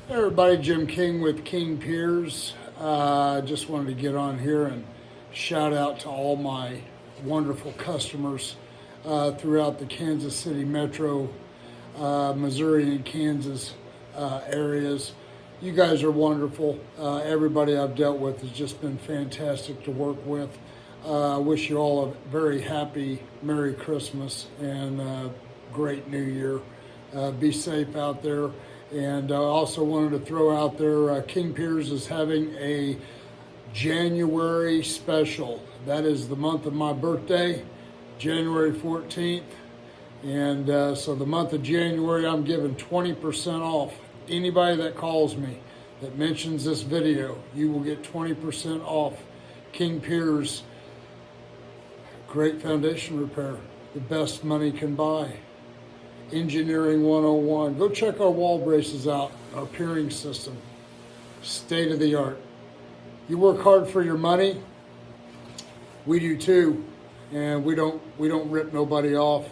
Hey everybody, Jim King with King Piers. Just wanted to get on here and shout out to all my wonderful customers throughout the Kansas City metro, Missouri and Kansas areas. You guys are wonderful. Everybody I've dealt with has just been fantastic to work with. I wish you all a very happy Merry Christmas and great New Year. Be safe out there. And I also wanted to throw out there, King Piers is having a January special. That is the month of my birthday, January 14th. And so the month of January, I'm giving 20% off. Anybody that calls me that mentions this video, you will get 20% off. King Piers, great foundation repair, the best money can buy. Engineering 101. Go check our wall braces out, our piering system. State of the art. You work hard for your money. We do too. And we don't rip nobody off.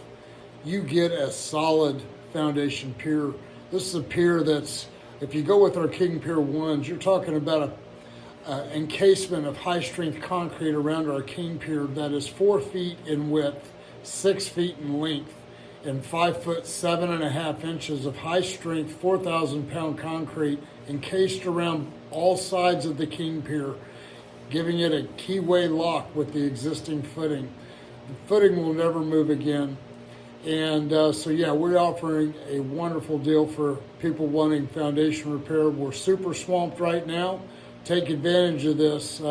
You get a solid foundation pier. This is a pier that's, if you go with our King Pier 1s, you're talking about an encasement of high strength concrete around our King Pier that is 4 feet in width, 6 feet in length, and 5 foot 7.5 inches of high strength 4,000 pound concrete encased around all sides of the King Pier, giving it a keyway lock with the existing footing. The footing will never move again. And so yeah, we're offering a wonderful deal for people wanting foundation repair. We're super swamped right now. Take advantage of this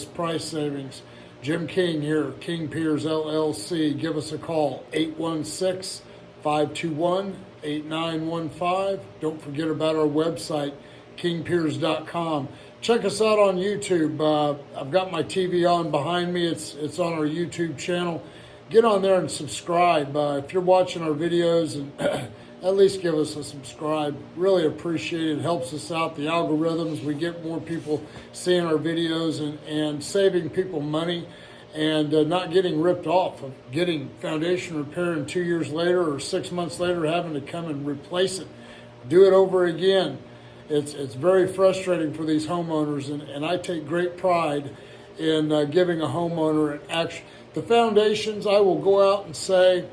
price savings. Jim King here, King Piers LLC. Give us a call, 816-521-8915. Don't forget about our website, kingpiers.com. Check us out on YouTube. I've got my TV on behind me. It's on our YouTube channel. Get on there and subscribe. If you're watching our videos, and at least give us a subscribe. Really appreciate it. It helps us out. The algorithms, we get more people seeing our videos and saving people money and not getting ripped off of getting foundation repair and 2 years later or 6 months later having to come and replace it. Do it over again. It's very frustrating for these homeowners, and I take great pride in giving a homeowner an action. The foundations, I will go out and say,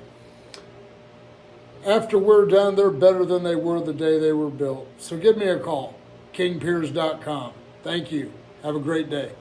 after we're done, they're better than they were the day they were built. So give me a call, kingpiers.com. Thank you. Have a great day.